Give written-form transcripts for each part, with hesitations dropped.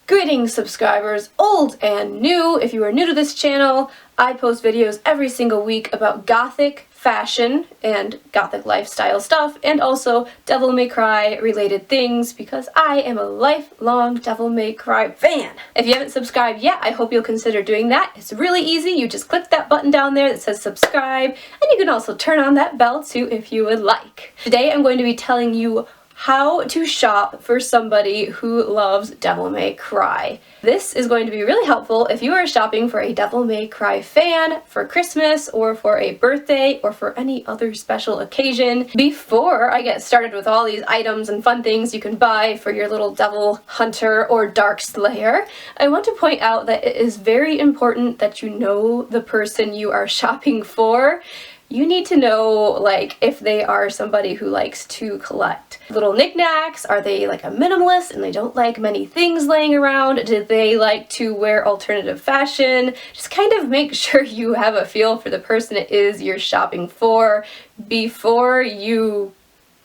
Greetings subscribers, old and new. If you are new to this channel, I post videos every single week about Gothic fashion and Gothic lifestyle stuff, and also Devil May Cry related things because I am a lifelong Devil May Cry fan. If you haven't subscribed yet, I hope you'll consider doing that. It's really easy. You just click that button down there that says subscribe, and you can also turn on that bell too if you would like. Today I'm going to be telling you how to shop for somebody who loves Devil May Cry. This is going to be really helpful if you are shopping for a Devil May Cry fan for Christmas or for a birthday or for any other special occasion. Before I get started with all these items and fun things you can buy for your little Devil Hunter or Darkslayer, I want to point out that it is very important that you know the person you are shopping for. You need to know, like, if they are somebody who likes to collect little knickknacks. Are they like a minimalist and they don't like many things laying around? Do they like to wear alternative fashion? Just kind of make sure you have a feel for the person it is you're shopping for before you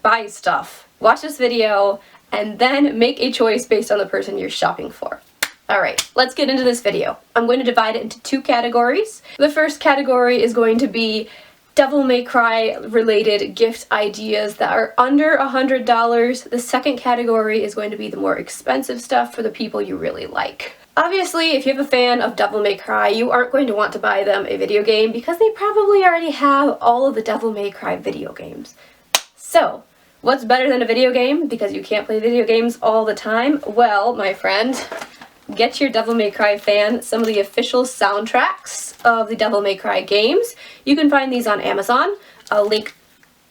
buy stuff. Watch this video and then make a choice based on the person you're shopping for. Alright, let's get into this video. I'm going to divide it into two categories. The first category is going to be Devil May Cry related gift ideas that are under $100. The second category is going to be the more expensive stuff for the people you really like. Obviously, if you have a fan of Devil May Cry, you aren't going to want to buy them a video game because they probably already have all of the Devil May Cry video games. So, what's better than a video game because you can't play video games all the time? Well, my friend, get your Devil May Cry fan some of the official soundtracks of the Devil May Cry games. You can find these on Amazon. I'll link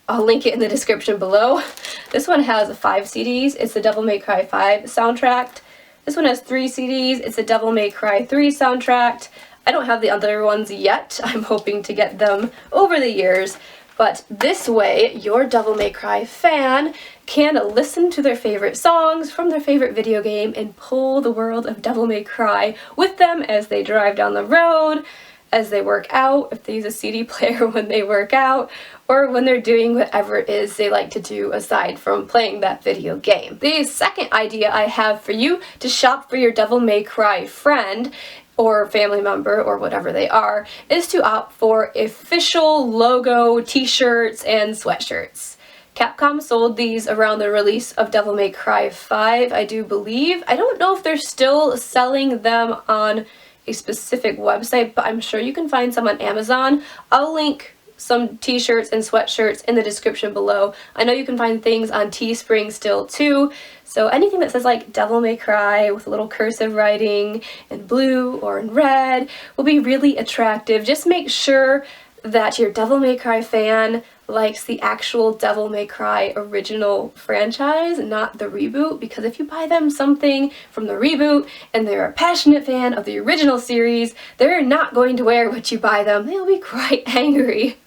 it in the description below. This one has 5 CDs. It's the Devil May Cry 5 soundtrack. This one has 3 CDs. It's the Devil May Cry 3 soundtrack. I don't have the other ones yet. I'm hoping to get them over the years. But this way, your Devil May Cry fan can listen to their favorite songs from their favorite video game and pull the world of Devil May Cry with them as they drive down the road, as they work out, if they use a CD player when they work out, or when they're doing whatever it is they like to do aside from playing that video game. The second idea I have for you to shop for your Devil May Cry friend or family member or whatever they are is to opt for official logo t-shirts and sweatshirts. Capcom sold these around the release of Devil May Cry 5, I do believe. I don't know if they're still selling them on a specific website, but I'm sure you can find some on Amazon. I'll link some t-shirts and sweatshirts in the description below. I know you can find things on Teespring still too, so anything that says like Devil May Cry with a little cursive writing in blue or in red will be really attractive. Just make sure that your Devil May Cry fan likes the actual Devil May Cry original franchise, not the reboot, because if you buy them something from the reboot and they're a passionate fan of the original series, they're not going to wear what you buy them. They'll be quite angry.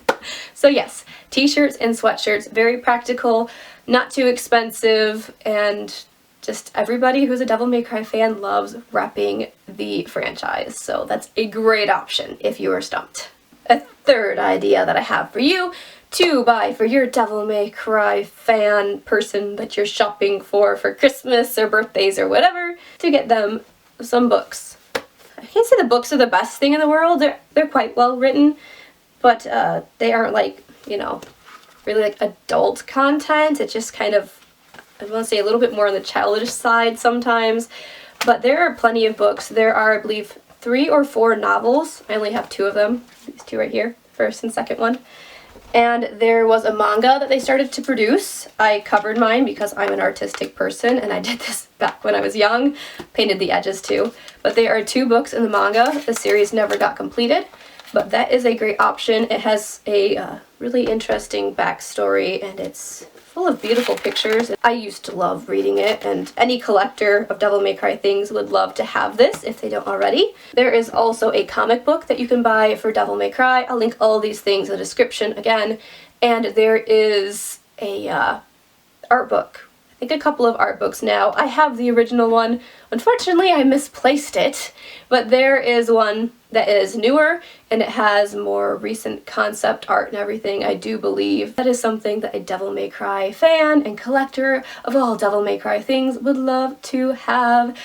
So yes, t-shirts and sweatshirts, very practical, not too expensive, and just everybody who's a Devil May Cry fan loves repping the franchise, so that's a great option if you are stumped. A third idea that I have for you to buy for your Devil May Cry fan person that you're shopping for Christmas or birthdays or whatever, to get them some books. I can't say the books are the best thing in the world. They're quite well written, but they aren't like, you know, really like adult content. It's just kind of, I want to say, a little bit more on the childish side sometimes. But there are plenty of books. There are, I believe, 3 or 4 novels. I only have 2 of them. These 2 right here, first and second one. And there was a manga that they started to produce. I covered mine because I'm an artistic person and I did this back when I was young. Painted the edges too. But there are 2 books in the manga. The series never got completed, but that is a great option. It has a really interesting backstory and it's full of beautiful pictures. I used to love reading it, and any collector of Devil May Cry things would love to have this if they don't already. There is also a comic book that you can buy for Devil May Cry. I'll link all these things in the description again. And there is a art book. I think a couple of art books now. I have the original one. Unfortunately, I misplaced it, but there is one that is newer and it has more recent concept art and everything, I do believe. That is something that a Devil May Cry fan and collector of all Devil May Cry things would love to have.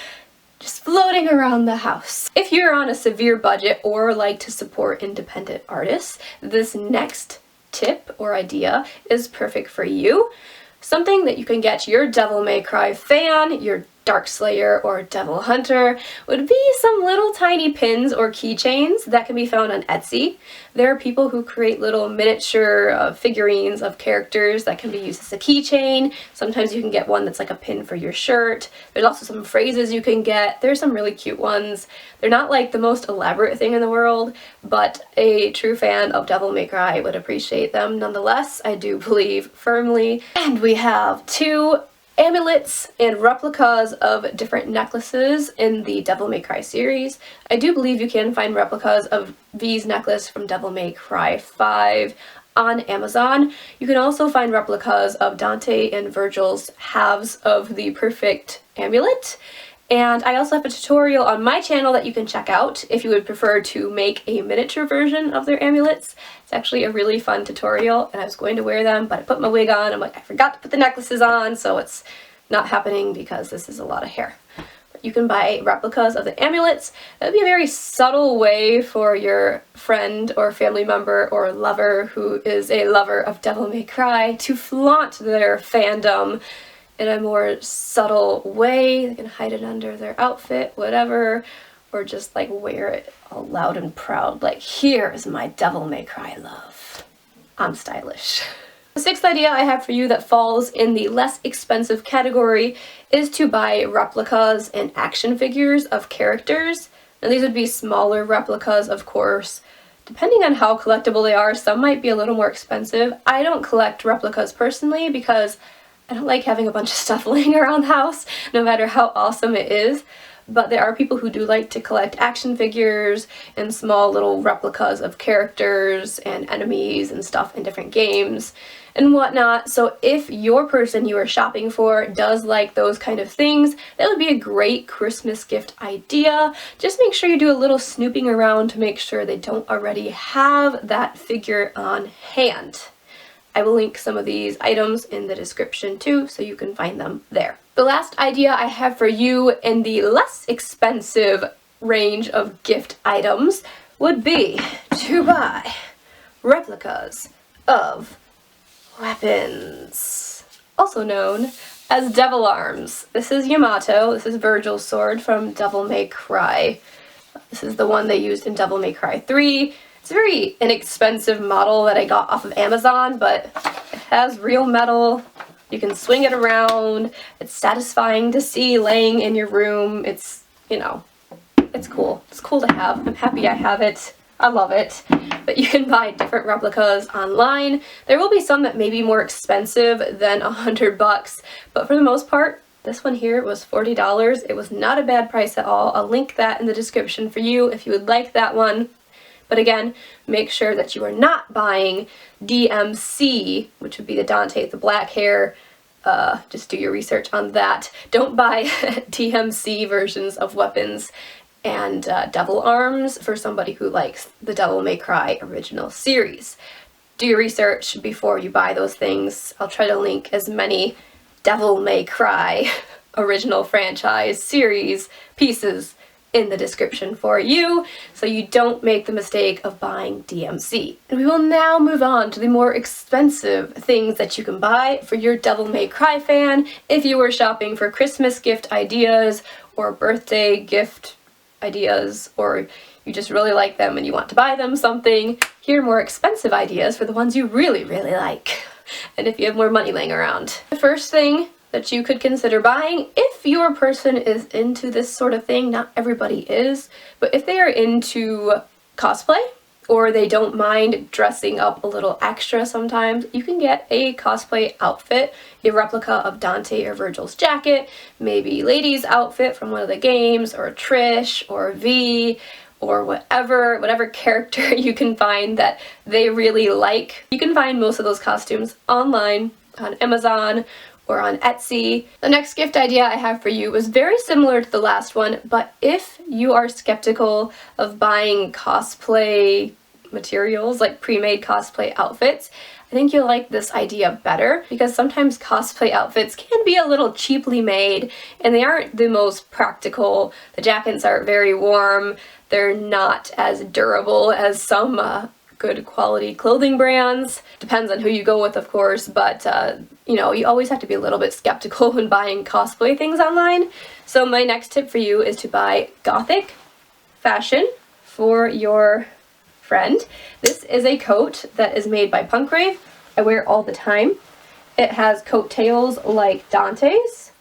just floating around the house. If you're on a severe budget or like to support independent artists, this next tip or idea is perfect for you. Something that you can get your Devil May Cry fan, your Darkslayer or Devil Hunter, would be some little tiny pins or keychains that can be found on Etsy. There are people who create little miniature figurines of characters that can be used as a keychain. Sometimes you can get one that's like a pin for your shirt. There's also some phrases you can get. There's some really cute ones. They're not like the most elaborate thing in the world, but a true fan of Devil May Cry would appreciate them nonetheless, I do believe firmly. And we have 2 amulets and replicas of different necklaces in the Devil May Cry series. I do believe you can find replicas of V's necklace from Devil May Cry 5 on Amazon. You can also find replicas of Dante and Virgil's halves of the perfect amulet. And I also have a tutorial on my channel that you can check out if you would prefer to make a miniature version of their amulets. It's actually a really fun tutorial, and I was going to wear them, but I put my wig on. I'm like, I forgot to put the necklaces on, so it's not happening because this is a lot of hair. But you can buy replicas of the amulets. That would be a very subtle way for your friend or family member or lover who is a lover of Devil May Cry to flaunt their fandom in a more subtle way. They can hide it under their outfit, whatever, or just like wear it all loud and proud, like, here is my Devil May Cry love. I'm stylish. The 6th idea I have for you that falls in the less expensive category is to buy replicas and action figures of characters. Now these would be smaller replicas, of course. Depending on how collectible they are, some might be a little more expensive. I don't collect replicas personally because I don't like having a bunch of stuff laying around the house, no matter how awesome it is. But there are people who do like to collect action figures and small little replicas of characters and enemies and stuff in different games and whatnot. So if your person you are shopping for does like those kind of things, that would be a great Christmas gift idea. Just make sure you do a little snooping around to make sure they don't already have that figure on hand. I will link some of these items in the description too, so you can find them there. The last idea I have for you in the less expensive range of gift items would be to buy replicas of weapons, also known as devil arms. This is Yamato. This is Virgil's sword from Devil May Cry. This is the one they used in Devil May Cry 3. It's a very inexpensive model that I got off of Amazon, but it has real metal. You can swing it around. It's satisfying to see laying in your room. It's, you know, it's cool. It's cool to have. I'm happy I have it. I love it. But you can buy different replicas online. There will be some that may be more expensive than $100, but for the most part, this one here was $40. It was not a bad price at all. I'll link that in the description for you if you would like that one. But again, make sure that you are not buying DMC, which would be the Dante with the black hair. Just do your research on that. Don't buy DMC versions of weapons and devil arms for somebody who likes the Devil May Cry original series. Do your research before you buy those things. I'll try to link as many Devil May Cry original franchise series pieces in the description for you, so you don't make the mistake of buying DMC. And we will now move on to the more expensive things that you can buy for your Devil May Cry fan if you were shopping for Christmas gift ideas or birthday gift ideas, or you just really like them and you want to buy them something. Here are more expensive ideas for the ones you really, really like, and if you have more money laying around. The first thing that you could consider buying, if your person is into this sort of thing, not everybody is, but if they are into cosplay, or they don't mind dressing up a little extra sometimes, you can get a cosplay outfit, a replica of Dante or Virgil's jacket, maybe Lady's outfit from one of the games, or Trish, or V, or whatever character you can find that they really like. You can find most of those costumes online, on Amazon, or on Etsy. The next gift idea I have for you was very similar to the last one, but if you are skeptical of buying cosplay materials, like pre-made cosplay outfits, I think you'll like this idea better because sometimes cosplay outfits can be a little cheaply made and they aren't the most practical. The jackets aren't very warm, they're not as durable as some good quality clothing brands. Depends on who you go with, of course, but you know, you always have to be a little bit skeptical when buying cosplay things online. So my next tip for you is to buy Gothic fashion for your friend. This is a coat that is made by Punk Rave. I wear it all the time. It has coattails like Dante's.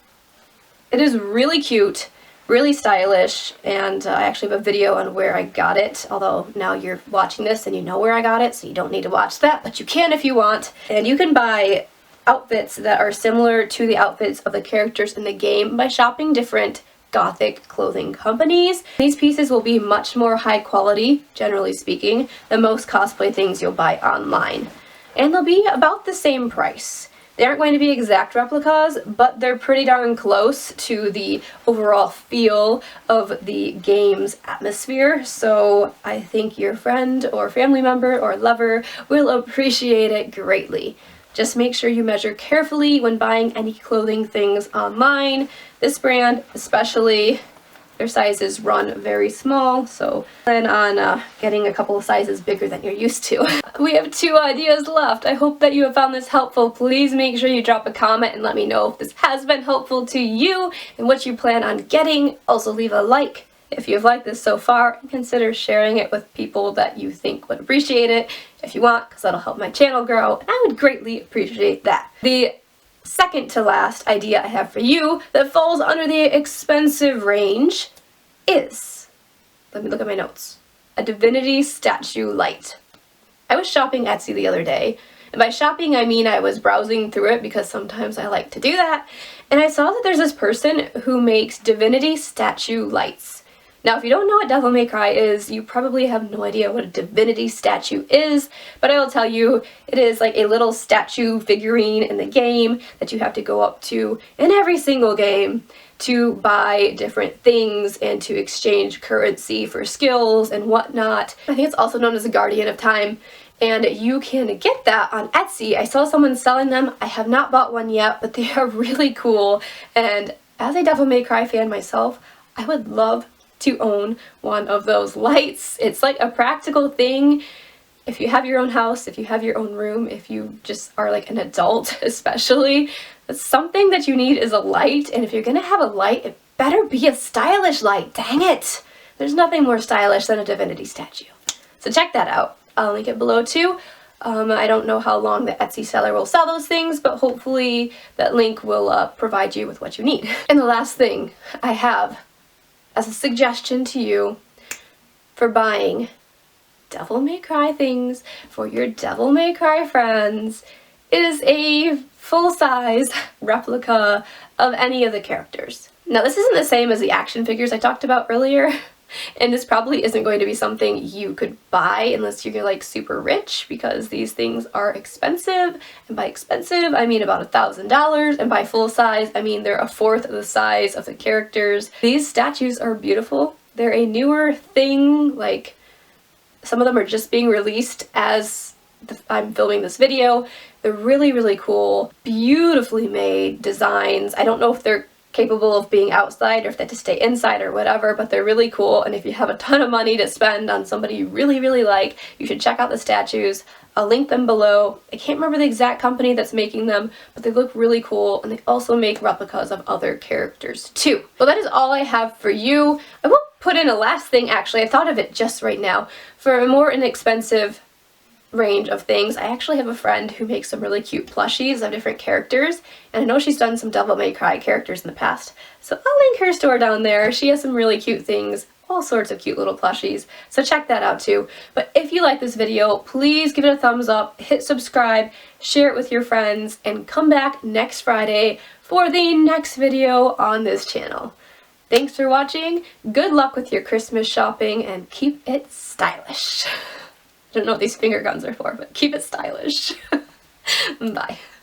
It is really cute, really stylish, and I actually have a video on where I got it, although now you're watching this and you know where I got it, so you don't need to watch that, but you can if you want. And you can buy outfits that are similar to the outfits of the characters in the game by shopping different Gothic clothing companies. These pieces will be much more high quality, generally speaking, than most cosplay things you'll buy online. And they'll be about the same price. They aren't going to be exact replicas, but they're pretty darn close to the overall feel of the game's atmosphere, so I think your friend or family member or lover will appreciate it greatly. Just make sure you measure carefully when buying any clothing things online. This brand especially, their sizes run very small, so plan on getting a couple of sizes bigger than you're used to. We have 2 ideas left. I hope that you have found this helpful. Please make sure you drop a comment and let me know if this has been helpful to you and what you plan on getting. Also leave a like if you've liked this so far, and consider sharing it with people that you think would appreciate it if you want, because that'll help my channel grow, and I would greatly appreciate that. The second to last idea I have for you that falls under the expensive range is, let me look at my notes, a Divinity statue light. I was shopping Etsy the other day, and by shopping I mean I was browsing through it because sometimes I like to do that, and I saw that there's this person who makes Divinity statue lights. Now, if you don't know what Devil May Cry is, you probably have no idea what a Divinity statue is, but I will tell you, it is like a little statue figurine in the game that you have to go up to in every single game to buy different things and to exchange currency for skills and whatnot. I think it's also known as a Guardian of Time, and you can get that on Etsy. I saw someone selling them. I have not bought one yet, but they are really cool, and as a Devil May Cry fan myself, I would love to own one of those lights. It's like a practical thing. If you have your own house, if you have your own room, if you just are like an adult especially, something that you need is a light, and if you're gonna have a light, it better be a stylish light, dang it! There's nothing more stylish than a Divinity statue. So check that out. I'll link it below too. I don't know how long the Etsy seller will sell those things, but hopefully that link will provide you with what you need. And the last thing I have as a suggestion to you for buying Devil May Cry things for your Devil May Cry friends is a full-size replica of any of the characters. Now, this isn't the same as the action figures I talked about earlier, and this probably isn't going to be something you could buy unless you're like super rich, because these things are expensive, and by expensive I mean about $1,000, and by full size I mean they're a fourth of the size of the characters. These statues are beautiful. They're a newer thing, like some of them are just being released as I'm filming this video. They're really, really cool, beautifully made designs. I don't know if they're capable of being outside or if they have to stay inside or whatever, but they're really cool, and if you have a ton of money to spend on somebody you really, really like, you should check out the statues. I'll link them below. I can't remember the exact company that's making them, but they look really cool, and they also make replicas of other characters too. Well, that is all I have for you. I will put in a last thing, actually. I thought of it just right now. For a more inexpensive range of things, I actually have a friend who makes some really cute plushies of different characters, and I know she's done some Devil May Cry characters in the past, so I'll link her store down there. She has some really cute things, all sorts of cute little plushies, so check that out too. But if you like this video, please give it a thumbs up, hit subscribe, share it with your friends, and come back next Friday for the next video on this channel. Thanks for watching, good luck with your Christmas shopping, and keep it stylish. I don't know what these finger guns are for, but keep it stylish. Bye.